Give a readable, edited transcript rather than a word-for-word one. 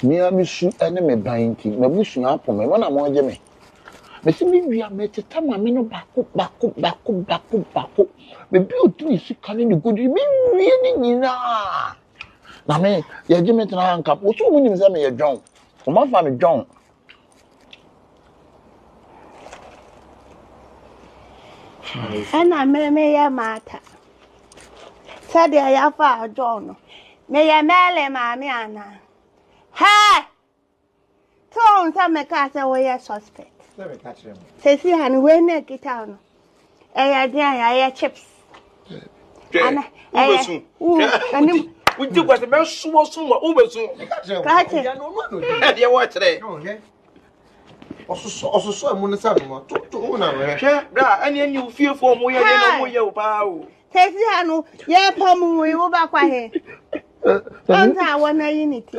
Me amisu ene me banti me busu apo me wona mo je me me si mi wi ameteta ma me no bako me bi otuni sika ne godi mi wi ni nyina na me ye je me tena anka wo so munim se me ye dwon o ma fa me dwon ana me ya mata sade ya fa dwon me ya mele ma me ana ha ton sa me ka se wo ye suspect let me catch him se si han we na kita no ya dia ya chips ana ubesu anim uji kwase me sumo ubesu catch ya no no e wo kire osuso emu ne sa no to una no hwe bra ani ufiefo mo ye no mo ye o pa o se si han ye pom wo ba kwa he anta wona yiniti